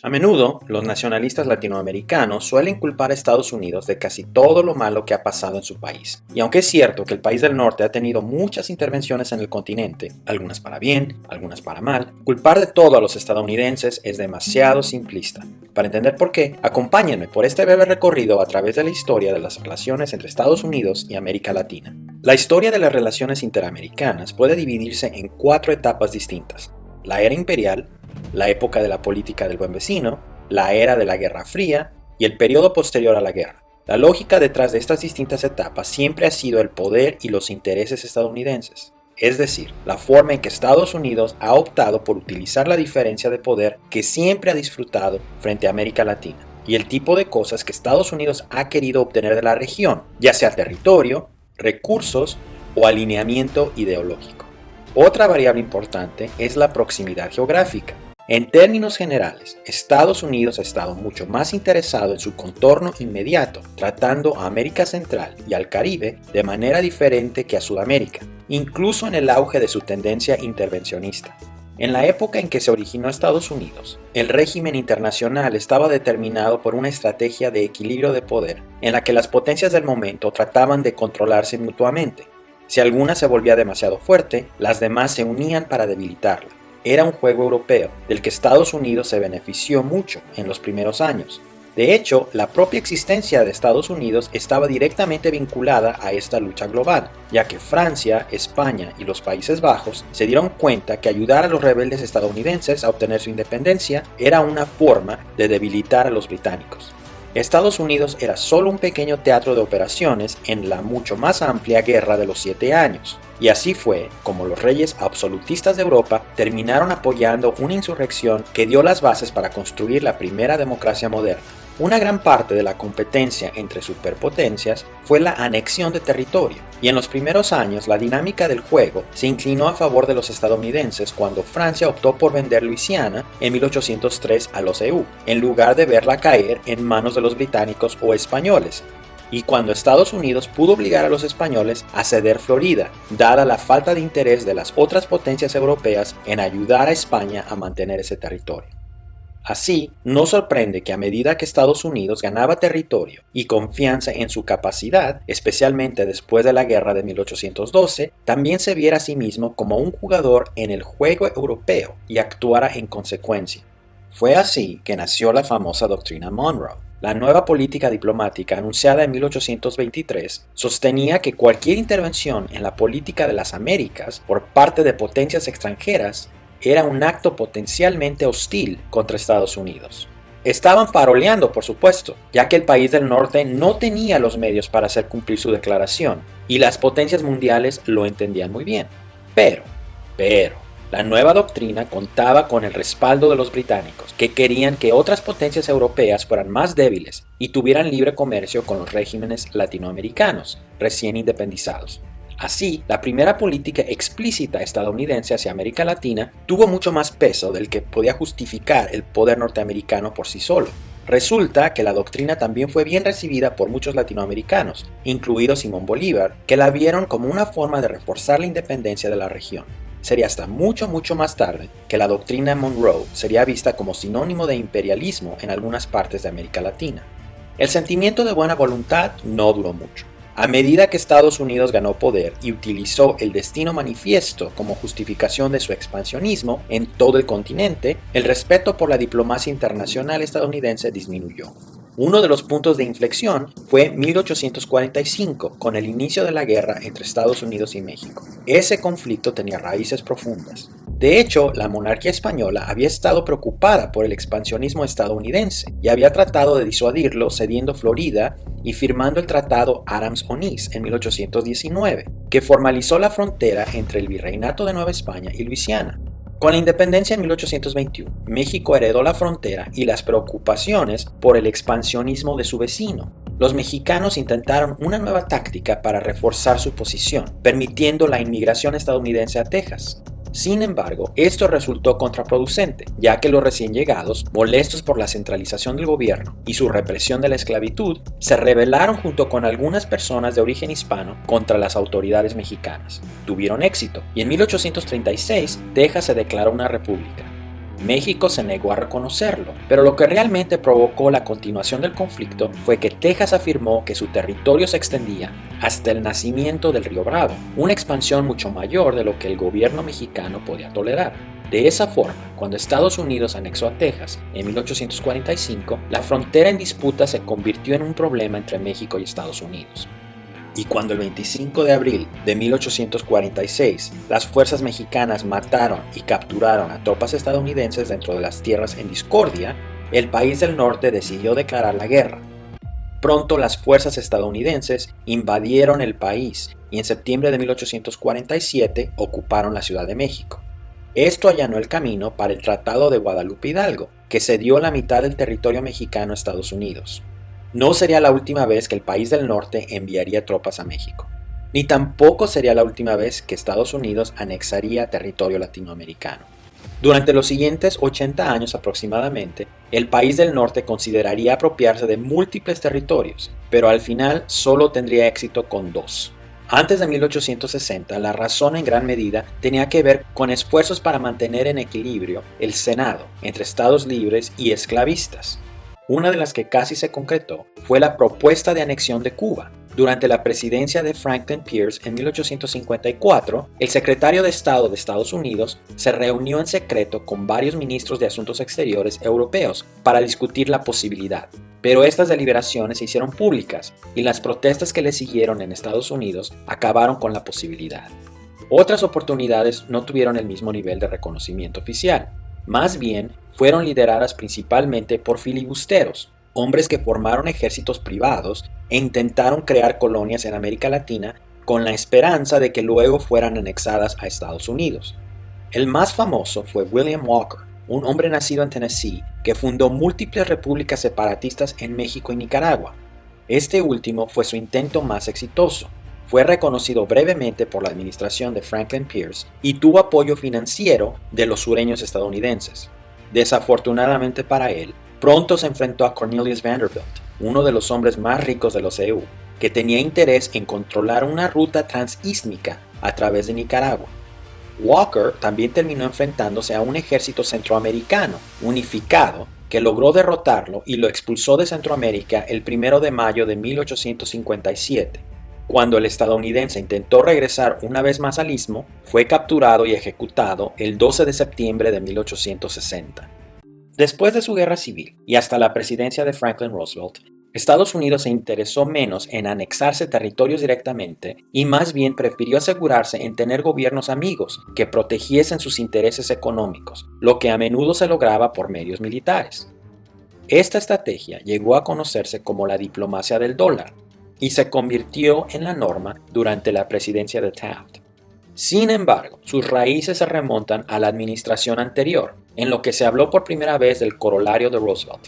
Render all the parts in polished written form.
A menudo, los nacionalistas latinoamericanos suelen culpar a Estados Unidos de casi todo lo malo que ha pasado en su país. Y aunque es cierto que el país del norte ha tenido muchas intervenciones en el continente, algunas para bien, algunas para mal, culpar de todo a los estadounidenses es demasiado simplista. Para entender por qué, acompáñenme por este breve recorrido a través de la historia de las relaciones entre Estados Unidos y América Latina. La historia de las relaciones interamericanas puede dividirse en 4 etapas distintas: la era imperial, la época de la política del buen vecino, la era de la Guerra Fría y el periodo posterior a la guerra. La lógica detrás de estas distintas etapas siempre ha sido el poder y los intereses estadounidenses, es decir, la forma en que Estados Unidos ha optado por utilizar la diferencia de poder que siempre ha disfrutado frente a América Latina, y el tipo de cosas que Estados Unidos ha querido obtener de la región, ya sea territorio, recursos o alineamiento ideológico. Otra variable importante es la proximidad geográfica. En términos generales, Estados Unidos ha estado mucho más interesado en su contorno inmediato, tratando a América Central y al Caribe de manera diferente que a Sudamérica, incluso en el auge de su tendencia intervencionista. En la época en que se originó Estados Unidos, el régimen internacional estaba determinado por una estrategia de equilibrio de poder, en la que las potencias del momento trataban de controlarse mutuamente. Si alguna se volvía demasiado fuerte, las demás se unían para debilitarla. Era un juego europeo, del que Estados Unidos se benefició mucho en los primeros años. De hecho, la propia existencia de Estados Unidos estaba directamente vinculada a esta lucha global, ya que Francia, España y los Países Bajos se dieron cuenta que ayudar a los rebeldes estadounidenses a obtener su independencia era una forma de debilitar a los británicos. Estados Unidos era solo un pequeño teatro de operaciones en la mucho más amplia Guerra de los 7 años, y así fue como los reyes absolutistas de Europa terminaron apoyando una insurrección que dio las bases para construir la primera democracia moderna. Una gran parte de la competencia entre superpotencias fue la anexión de territorio, y en los primeros años la dinámica del juego se inclinó a favor de los estadounidenses cuando Francia optó por vender Luisiana en 1803 a los EU, en lugar de verla caer en manos de los británicos o españoles, y cuando Estados Unidos pudo obligar a los españoles a ceder Florida, dada la falta de interés de las otras potencias europeas en ayudar a España a mantener ese territorio. Así, no sorprende que a medida que Estados Unidos ganaba territorio y confianza en su capacidad, especialmente después de la guerra de 1812, también se viera a sí mismo como un jugador en el juego europeo y actuara en consecuencia. Fue así que nació la famosa doctrina Monroe. La nueva política diplomática anunciada en 1823 sostenía que cualquier intervención en la política de las Américas por parte de potencias extranjeras era un acto potencialmente hostil contra Estados Unidos. Estaban paroleando, por supuesto, ya que el país del norte no tenía los medios para hacer cumplir su declaración, y las potencias mundiales lo entendían muy bien. Pero, la nueva doctrina contaba con el respaldo de los británicos, que querían que otras potencias europeas fueran más débiles y tuvieran libre comercio con los regímenes latinoamericanos, recién independizados. Así, la primera política explícita estadounidense hacia América Latina tuvo mucho más peso del que podía justificar el poder norteamericano por sí solo. Resulta que la doctrina también fue bien recibida por muchos latinoamericanos, incluido Simón Bolívar, que la vieron como una forma de reforzar la independencia de la región. Sería hasta mucho más tarde que la doctrina Monroe sería vista como sinónimo de imperialismo en algunas partes de América Latina. El sentimiento de buena voluntad no duró mucho. A medida que Estados Unidos ganó poder y utilizó el destino manifiesto como justificación de su expansionismo en todo el continente, el respeto por la diplomacia internacional estadounidense disminuyó. Uno de los puntos de inflexión fue 1845, con el inicio de la guerra entre Estados Unidos y México. Ese conflicto tenía raíces profundas. De hecho, la monarquía española había estado preocupada por el expansionismo estadounidense y había tratado de disuadirlo cediendo Florida y firmando el Tratado Adams-Onís en 1819, que formalizó la frontera entre el Virreinato de Nueva España y Luisiana. Con la independencia en 1821, México heredó la frontera y las preocupaciones por el expansionismo de su vecino. Los mexicanos intentaron una nueva táctica para reforzar su posición, permitiendo la inmigración estadounidense a Texas. Sin embargo, esto resultó contraproducente, ya que los recién llegados, molestos por la centralización del gobierno y su represión de la esclavitud, se rebelaron junto con algunas personas de origen hispano contra las autoridades mexicanas. Tuvieron éxito, y en 1836 Texas se declaró una república. México se negó a reconocerlo, pero lo que realmente provocó la continuación del conflicto fue que Texas afirmó que su territorio se extendía hasta el nacimiento del río Bravo, una expansión mucho mayor de lo que el gobierno mexicano podía tolerar. De esa forma, cuando Estados Unidos anexó a Texas en 1845, la frontera en disputa se convirtió en un problema entre México y Estados Unidos. Y cuando el 25 de abril de 1846 las fuerzas mexicanas mataron y capturaron a tropas estadounidenses dentro de las tierras en discordia, el país del norte decidió declarar la guerra. Pronto las fuerzas estadounidenses invadieron el país y en septiembre de 1847 ocuparon la Ciudad de México. Esto allanó el camino para el Tratado de Guadalupe Hidalgo, que cedió la mitad del territorio mexicano a Estados Unidos. No sería la última vez que el país del norte enviaría tropas a México, ni tampoco sería la última vez que Estados Unidos anexaría territorio latinoamericano. Durante los siguientes 80 años aproximadamente, el país del norte consideraría apropiarse de múltiples territorios, pero al final solo tendría éxito con 2. Antes de 1860, la razón en gran medida tenía que ver con esfuerzos para mantener en equilibrio el Senado entre estados libres y esclavistas. Una de las que casi se concretó fue la propuesta de anexión de Cuba. Durante la presidencia de Franklin Pierce en 1854, el secretario de Estado de Estados Unidos se reunió en secreto con varios ministros de Asuntos Exteriores europeos para discutir la posibilidad. Pero estas deliberaciones se hicieron públicas y las protestas que le siguieron en Estados Unidos acabaron con la posibilidad. Otras oportunidades no tuvieron el mismo nivel de reconocimiento oficial. Más bien, fueron lideradas principalmente por filibusteros, hombres que formaron ejércitos privados e intentaron crear colonias en América Latina con la esperanza de que luego fueran anexadas a Estados Unidos. El más famoso fue William Walker, un hombre nacido en Tennessee que fundó múltiples repúblicas separatistas en México y Nicaragua. Este último fue su intento más exitoso. Fue reconocido brevemente por la administración de Franklin Pierce y tuvo apoyo financiero de los sureños estadounidenses. Desafortunadamente para él, pronto se enfrentó a Cornelius Vanderbilt, uno de los hombres más ricos de los EU, que tenía interés en controlar una ruta transístmica a través de Nicaragua. Walker también terminó enfrentándose a un ejército centroamericano unificado que logró derrotarlo y lo expulsó de Centroamérica el 1 de mayo de 1857. Cuando el estadounidense intentó regresar una vez más al istmo, fue capturado y ejecutado el 12 de septiembre de 1860. Después de su guerra civil y hasta la presidencia de Franklin Roosevelt, Estados Unidos se interesó menos en anexarse territorios directamente y más bien prefirió asegurarse en tener gobiernos amigos que protegiesen sus intereses económicos, lo que a menudo se lograba por medios militares. Esta estrategia llegó a conocerse como la diplomacia del dólar, y se convirtió en la norma durante la presidencia de Taft. Sin embargo, sus raíces se remontan a la administración anterior, en lo que se habló por primera vez del corolario de Roosevelt.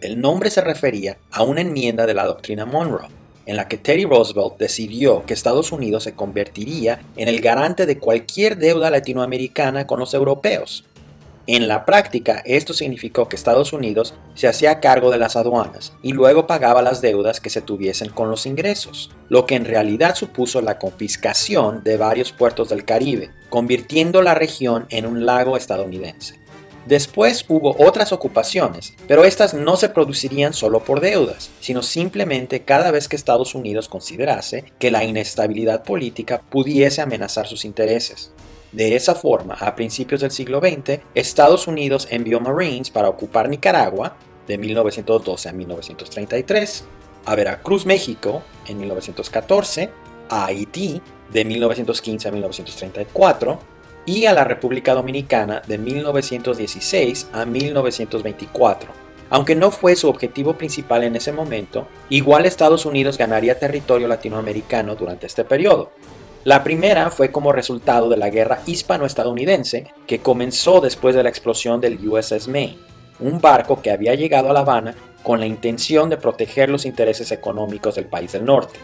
El nombre se refería a una enmienda de la doctrina Monroe, en la que Teddy Roosevelt decidió que Estados Unidos se convertiría en el garante de cualquier deuda latinoamericana con los europeos. En la práctica, esto significó que Estados Unidos se hacía cargo de las aduanas y luego pagaba las deudas que se tuviesen con los ingresos, lo que en realidad supuso la confiscación de varios puertos del Caribe, convirtiendo la región en un lago estadounidense. Después hubo otras ocupaciones, pero estas no se producirían solo por deudas, sino simplemente cada vez que Estados Unidos considerase que la inestabilidad política pudiese amenazar sus intereses. De esa forma, a principios del siglo XX, Estados Unidos envió Marines para ocupar Nicaragua de 1912 a 1933, a Veracruz, México en 1914, a Haití de 1915 a 1934 y a la República Dominicana de 1916 a 1924. Aunque no fue su objetivo principal en ese momento, igual Estados Unidos ganaría territorio latinoamericano durante este periodo. La primera fue como resultado de la guerra hispano-estadounidense que comenzó después de la explosión del USS Maine, un barco que había llegado a La Habana con la intención de proteger los intereses económicos del país del norte.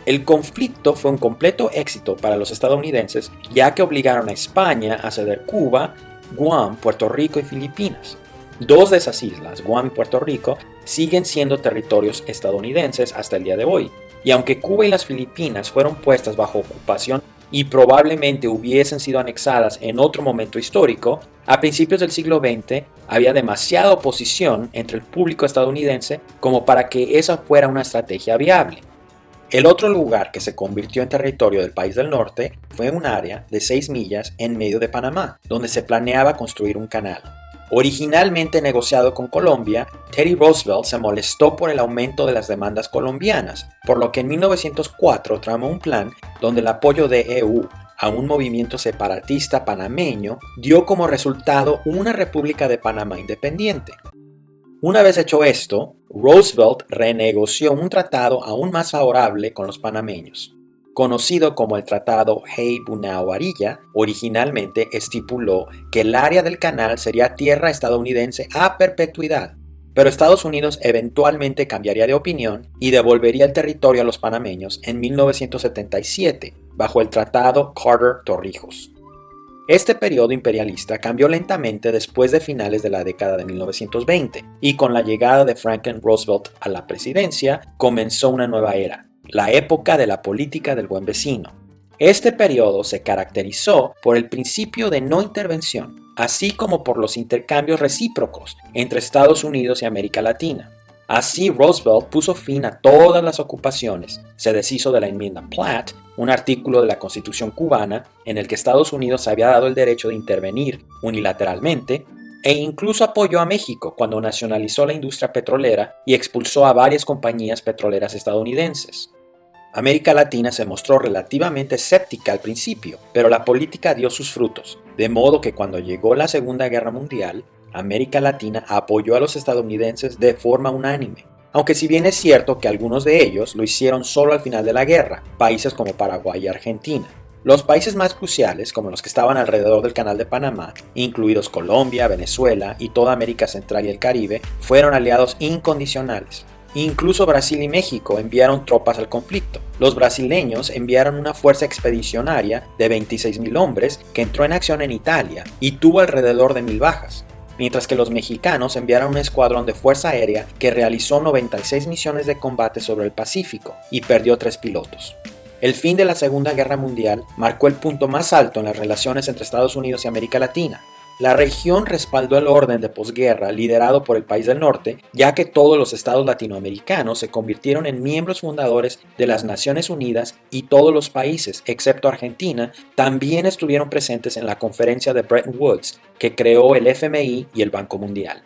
El conflicto fue un completo éxito para los estadounidenses, ya que obligaron a España a ceder Cuba, Guam, Puerto Rico y Filipinas. Dos de esas islas, Guam y Puerto Rico, siguen siendo territorios estadounidenses hasta el día de hoy. Y aunque Cuba y las Filipinas fueron puestas bajo ocupación y probablemente hubiesen sido anexadas en otro momento histórico, a principios del siglo XX había demasiada oposición entre el público estadounidense como para que esa fuera una estrategia viable. El otro lugar que se convirtió en territorio del país del norte fue un área de 6 millas en medio de Panamá, donde se planeaba construir un canal. Originalmente negociado con Colombia, Teddy Roosevelt se molestó por el aumento de las demandas colombianas, por lo que en 1904 tramó un plan donde el apoyo de EU a un movimiento separatista panameño dio como resultado una República de Panamá independiente. Una vez hecho esto, Roosevelt renegoció un tratado aún más favorable con los panameños. Conocido como el Tratado Hay-Bunau-Varilla, originalmente estipuló que el área del canal sería tierra estadounidense a perpetuidad, pero Estados Unidos eventualmente cambiaría de opinión y devolvería el territorio a los panameños en 1977, bajo el Tratado Carter-Torrijos. Este periodo imperialista cambió lentamente después de finales de la década de 1920 y con la llegada de Franklin Roosevelt a la presidencia comenzó una nueva era, la época de la política del buen vecino. Este periodo se caracterizó por el principio de no intervención, así como por los intercambios recíprocos entre Estados Unidos y América Latina. Así, Roosevelt puso fin a todas las ocupaciones, se deshizo de la enmienda Platt, un artículo de la Constitución cubana en el que Estados Unidos había dado el derecho de intervenir unilateralmente, e incluso apoyó a México cuando nacionalizó la industria petrolera y expulsó a varias compañías petroleras estadounidenses. América Latina se mostró relativamente escéptica al principio, pero la política dio sus frutos, de modo que cuando llegó la Segunda Guerra Mundial, América Latina apoyó a los estadounidenses de forma unánime, aunque si bien es cierto que algunos de ellos lo hicieron solo al final de la guerra, países como Paraguay y Argentina. Los países más cruciales, como los que estaban alrededor del Canal de Panamá, incluidos Colombia, Venezuela y toda América Central y el Caribe, fueron aliados incondicionales. Incluso Brasil y México enviaron tropas al conflicto. Los brasileños enviaron una fuerza expedicionaria de 26.000 hombres que entró en acción en Italia y tuvo alrededor de 1.000 bajas, mientras que los mexicanos enviaron un escuadrón de fuerza aérea que realizó 96 misiones de combate sobre el Pacífico y perdió 3 pilotos. El fin de la Segunda Guerra Mundial marcó el punto más alto en las relaciones entre Estados Unidos y América Latina. La región respaldó el orden de posguerra liderado por el país del norte, ya que todos los estados latinoamericanos se convirtieron en miembros fundadores de las Naciones Unidas y todos los países, excepto Argentina, también estuvieron presentes en la conferencia de Bretton Woods, que creó el FMI y el Banco Mundial.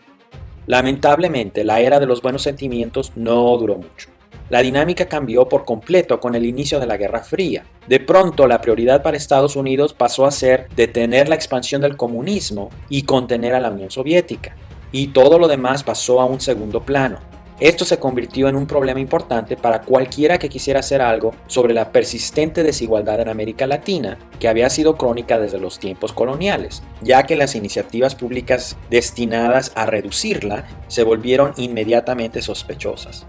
Lamentablemente, la era de los buenos sentimientos no duró mucho. La dinámica cambió por completo con el inicio de la Guerra Fría. De pronto, la prioridad para Estados Unidos pasó a ser detener la expansión del comunismo y contener a la Unión Soviética, y todo lo demás pasó a un segundo plano. Esto se convirtió en un problema importante para cualquiera que quisiera hacer algo sobre la persistente desigualdad en América Latina, que había sido crónica desde los tiempos coloniales, ya que las iniciativas públicas destinadas a reducirla se volvieron inmediatamente sospechosas.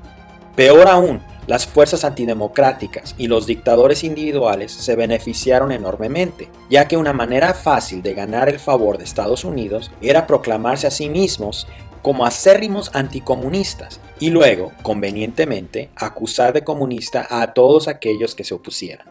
Peor aún, las fuerzas antidemocráticas y los dictadores individuales se beneficiaron enormemente, ya que una manera fácil de ganar el favor de Estados Unidos era proclamarse a sí mismos como acérrimos anticomunistas y luego, convenientemente, acusar de comunista a todos aquellos que se opusieran.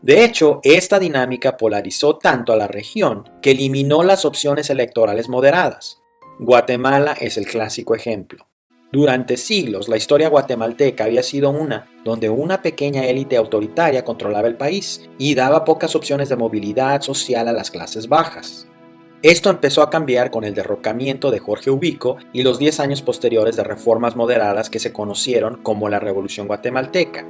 De hecho, esta dinámica polarizó tanto a la región que eliminó las opciones electorales moderadas. Guatemala es el clásico ejemplo. Durante siglos, la historia guatemalteca había sido una donde una pequeña élite autoritaria controlaba el país y daba pocas opciones de movilidad social a las clases bajas. Esto empezó a cambiar con el derrocamiento de Jorge Ubico y los 10 años posteriores de reformas moderadas que se conocieron como la Revolución Guatemalteca.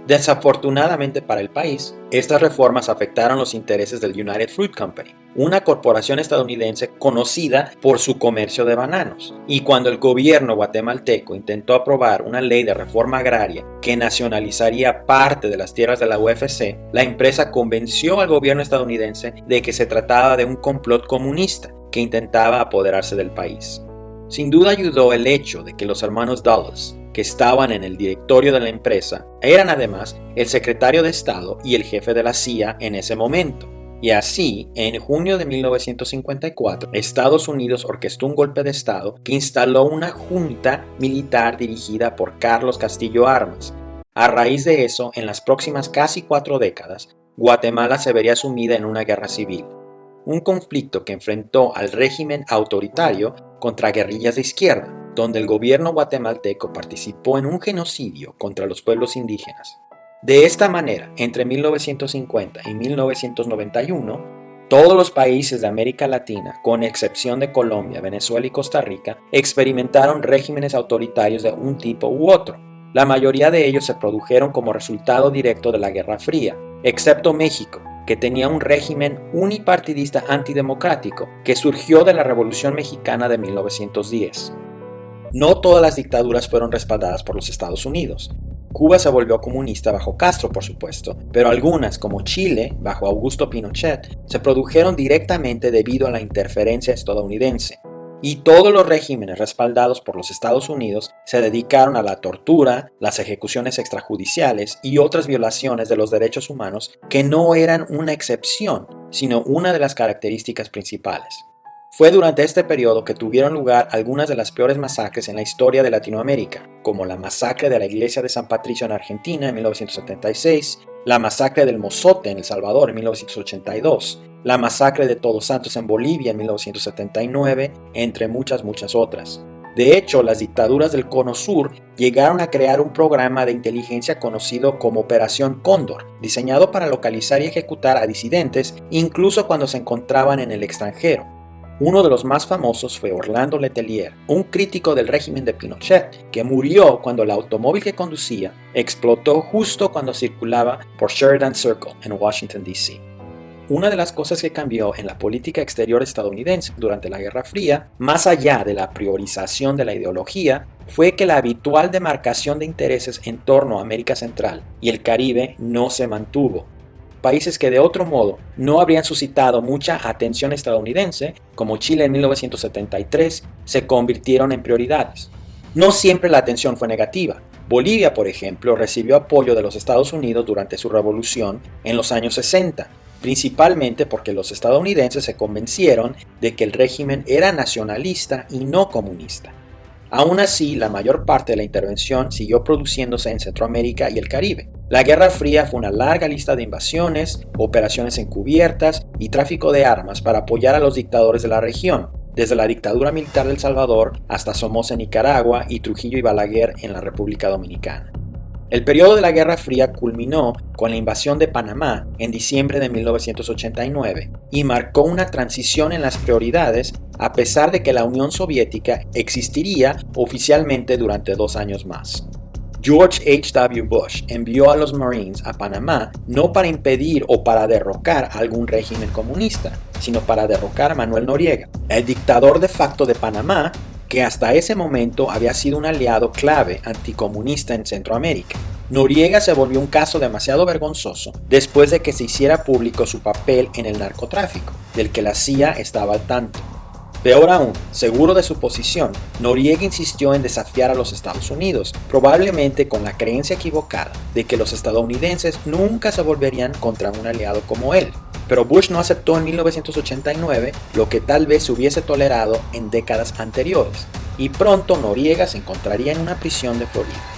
Desafortunadamente para el país, estas reformas afectaron los intereses del United Fruit Company, una corporación estadounidense conocida por su comercio de bananos. Y cuando el gobierno guatemalteco intentó aprobar una ley de reforma agraria que nacionalizaría parte de las tierras de la UFC, la empresa convenció al gobierno estadounidense de que se trataba de un complot comunista que intentaba apoderarse del país. Sin duda ayudó el hecho de que los hermanos Dulles, que estaban en el directorio de la empresa, eran además el secretario de Estado y el jefe de la CIA en ese momento. Y así, en junio de 1954, Estados Unidos orquestó un golpe de Estado que instaló una junta militar dirigida por Carlos Castillo Armas. A raíz de eso, en las próximas casi 4 décadas, Guatemala se vería sumida en una guerra civil, un conflicto que enfrentó al régimen autoritario contra guerrillas de izquierda, donde el gobierno guatemalteco participó en un genocidio contra los pueblos indígenas. De esta manera, entre 1950 y 1991, todos los países de América Latina, con excepción de Colombia, Venezuela y Costa Rica, experimentaron regímenes autoritarios de un tipo u otro. La mayoría de ellos se produjeron como resultado directo de la Guerra Fría, excepto México, que tenía un régimen unipartidista antidemocrático que surgió de la Revolución Mexicana de 1910. No todas las dictaduras fueron respaldadas por los Estados Unidos. Cuba se volvió comunista bajo Castro, por supuesto, pero algunas, como Chile, bajo Augusto Pinochet, se produjeron directamente debido a la interferencia estadounidense. Y todos los regímenes respaldados por los Estados Unidos se dedicaron a la tortura, las ejecuciones extrajudiciales y otras violaciones de los derechos humanos que no eran una excepción, sino una de las características principales. Fue durante este periodo que tuvieron lugar algunas de las peores masacres en la historia de Latinoamérica, como la masacre de la iglesia de San Patricio en Argentina en 1976, la masacre del Mozote en El Salvador en 1982, la masacre de Todos Santos en Bolivia en 1979, entre muchas otras. De hecho, las dictaduras del Cono Sur llegaron a crear un programa de inteligencia conocido como Operación Cóndor, diseñado para localizar y ejecutar a disidentes incluso cuando se encontraban en el extranjero. Uno de los más famosos fue Orlando Letelier, un crítico del régimen de Pinochet, que murió cuando el automóvil que conducía explotó justo cuando circulaba por Sheridan Circle en Washington, D.C. Una de las cosas que cambió en la política exterior estadounidense durante la Guerra Fría, más allá de la priorización de la ideología, fue que la habitual demarcación de intereses en torno a América Central y el Caribe no se mantuvo. Países que de otro modo no habrían suscitado mucha atención estadounidense, como Chile en 1973, se convirtieron en prioridades. No siempre la atención fue negativa. Bolivia, por ejemplo, recibió apoyo de los Estados Unidos durante su revolución en los años 60, principalmente porque los estadounidenses se convencieron de que el régimen era nacionalista y no comunista. Aún así, la mayor parte de la intervención siguió produciéndose en Centroamérica y el Caribe. La Guerra Fría fue una larga lista de invasiones, operaciones encubiertas y tráfico de armas para apoyar a los dictadores de la región, desde la dictadura militar de El Salvador hasta Somoza en Nicaragua y Trujillo y Balaguer en la República Dominicana. El periodo de la Guerra Fría culminó con la invasión de Panamá en diciembre de 1989 y marcó una transición en las prioridades a pesar de que la Unión Soviética existiría oficialmente durante 2 años más. George H.W. Bush envió a los Marines a Panamá no para impedir o para derrocar algún régimen comunista, sino para derrocar a Manuel Noriega, el dictador de facto de Panamá, que hasta ese momento había sido un aliado clave anticomunista en Centroamérica. Noriega se volvió un caso demasiado vergonzoso después de que se hiciera público su papel en el narcotráfico, del que la CIA estaba al tanto. Peor aún, seguro de su posición, Noriega insistió en desafiar a los Estados Unidos, probablemente con la creencia equivocada de que los estadounidenses nunca se volverían contra un aliado como él. Pero Bush no aceptó en 1989 lo que tal vez se hubiese tolerado en décadas anteriores, y pronto Noriega se encontraría en una prisión de Florida.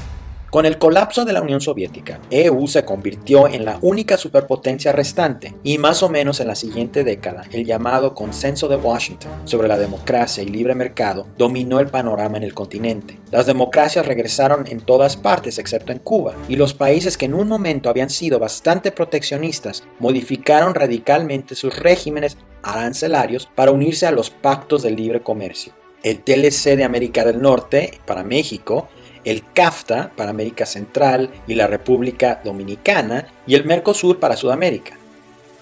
Con el colapso de la Unión Soviética, EU se convirtió en la única superpotencia restante y más o menos en la siguiente década el llamado Consenso de Washington sobre la democracia y libre mercado dominó el panorama en el continente. Las democracias regresaron en todas partes excepto en Cuba y los países que en un momento habían sido bastante proteccionistas modificaron radicalmente sus regímenes arancelarios para unirse a los pactos de libre comercio. El TLC de América del Norte para México, el CAFTA para América Central y la República Dominicana y el Mercosur para Sudamérica.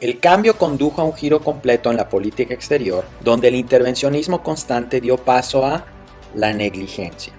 El cambio condujo a un giro completo en la política exterior, donde el intervencionismo constante dio paso a la negligencia.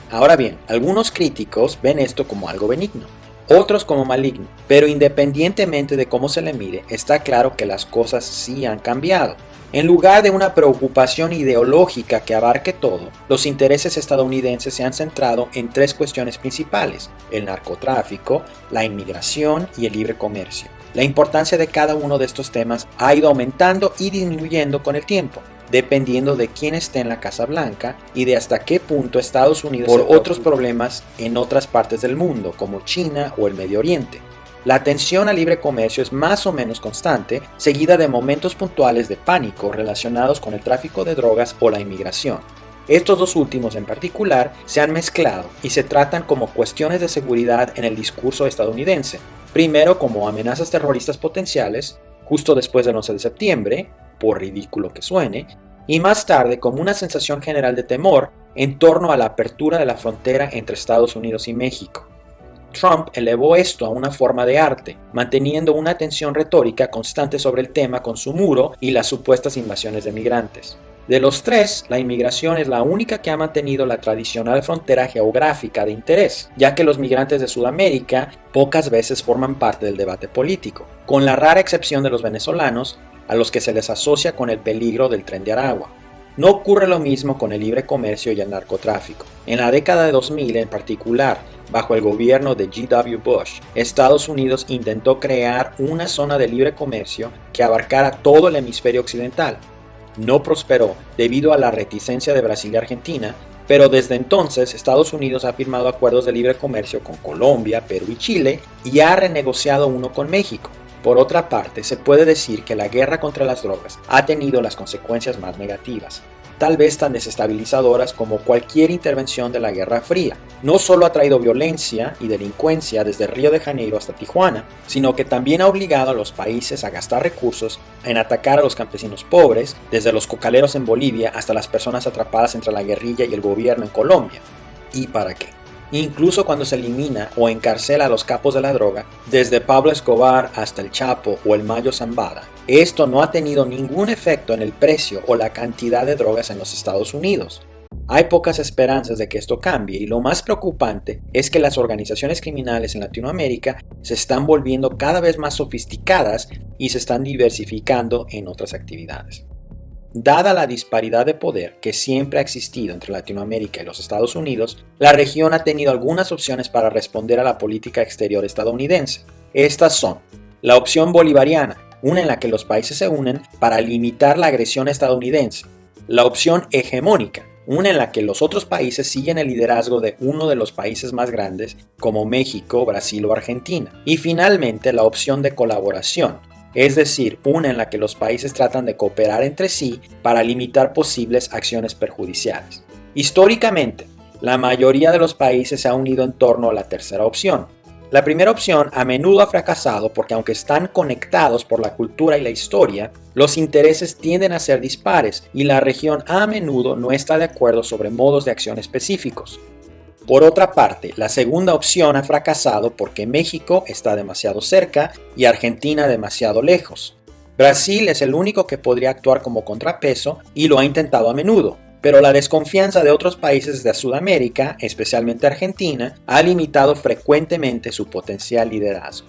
Ahora bien, algunos críticos ven esto como algo benigno, otros como maligno, pero independientemente de cómo se le mire, está claro que las cosas sí han cambiado. En lugar de una preocupación ideológica que abarque todo, los intereses estadounidenses se han centrado en 3 cuestiones principales: el narcotráfico, la inmigración y el libre comercio. La importancia de cada uno de estos temas ha ido aumentando y disminuyendo con el tiempo, dependiendo de quién esté en la Casa Blanca y de hasta qué punto Estados Unidos por otros problemas en otras partes del mundo, como China o el Medio Oriente. La tensión al libre comercio es más o menos constante, seguida de momentos puntuales de pánico relacionados con el tráfico de drogas o la inmigración. Estos dos últimos en particular se han mezclado y se tratan como cuestiones de seguridad en el discurso estadounidense, primero como amenazas terroristas potenciales, justo después del 11 de septiembre, por ridículo que suene, y más tarde como una sensación general de temor en torno a la apertura de la frontera entre Estados Unidos y México. Trump elevó esto a una forma de arte, manteniendo una tensión retórica constante sobre el tema con su muro y las supuestas invasiones de migrantes. De los tres, la inmigración es la única que ha mantenido la tradicional frontera geográfica de interés, ya que los migrantes de Sudamérica pocas veces forman parte del debate político, con la rara excepción de los venezolanos, a los que se les asocia con el peligro del Tren de Aragua. No ocurre lo mismo con el libre comercio y el narcotráfico. En la década de 2000 en particular, bajo el gobierno de G.W. Bush, Estados Unidos intentó crear una zona de libre comercio que abarcara todo el hemisferio occidental. No prosperó debido a la reticencia de Brasil y Argentina, pero desde entonces Estados Unidos ha firmado acuerdos de libre comercio con Colombia, Perú y Chile y ha renegociado uno con México. Por otra parte, se puede decir que la guerra contra las drogas ha tenido las consecuencias más negativas, tal vez tan desestabilizadoras como cualquier intervención de la Guerra Fría. No solo ha traído violencia y delincuencia desde Río de Janeiro hasta Tijuana, sino que también ha obligado a los países a gastar recursos en atacar a los campesinos pobres, desde los cocaleros en Bolivia hasta las personas atrapadas entre la guerrilla y el gobierno en Colombia. ¿Y para qué? Incluso cuando se elimina o encarcela a los capos de la droga, desde Pablo Escobar hasta el Chapo o el Mayo Zambada, esto no ha tenido ningún efecto en el precio o la cantidad de drogas en los Estados Unidos. Hay pocas esperanzas de que esto cambie y lo más preocupante es que las organizaciones criminales en Latinoamérica se están volviendo cada vez más sofisticadas y se están diversificando en otras actividades. Dada la disparidad de poder que siempre ha existido entre Latinoamérica y los Estados Unidos, la región ha tenido algunas opciones para responder a la política exterior estadounidense. Estas son: la opción bolivariana, una en la que los países se unen para limitar la agresión estadounidense; la opción hegemónica, una en la que los otros países siguen el liderazgo de uno de los países más grandes, como México, Brasil o Argentina; y finalmente la opción de colaboración, es decir, una en la que los países tratan de cooperar entre sí para limitar posibles acciones perjudiciales. Históricamente, la mayoría de los países se ha unido en torno a la tercera opción. La primera opción a menudo ha fracasado porque, aunque están conectados por la cultura y la historia, los intereses tienden a ser dispares y la región a menudo no está de acuerdo sobre modos de acción específicos. Por otra parte, la segunda opción ha fracasado porque México está demasiado cerca y Argentina demasiado lejos. Brasil es el único que podría actuar como contrapeso y lo ha intentado a menudo, pero la desconfianza de otros países de Sudamérica, especialmente Argentina, ha limitado frecuentemente su potencial liderazgo.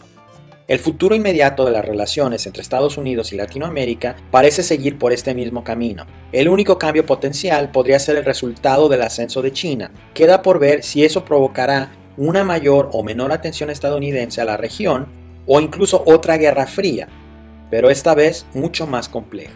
El futuro inmediato de las relaciones entre Estados Unidos y Latinoamérica parece seguir por este mismo camino. El único cambio potencial podría ser el resultado del ascenso de China. Queda por ver si eso provocará una mayor o menor atención estadounidense a la región o incluso otra guerra fría, pero esta vez mucho más compleja.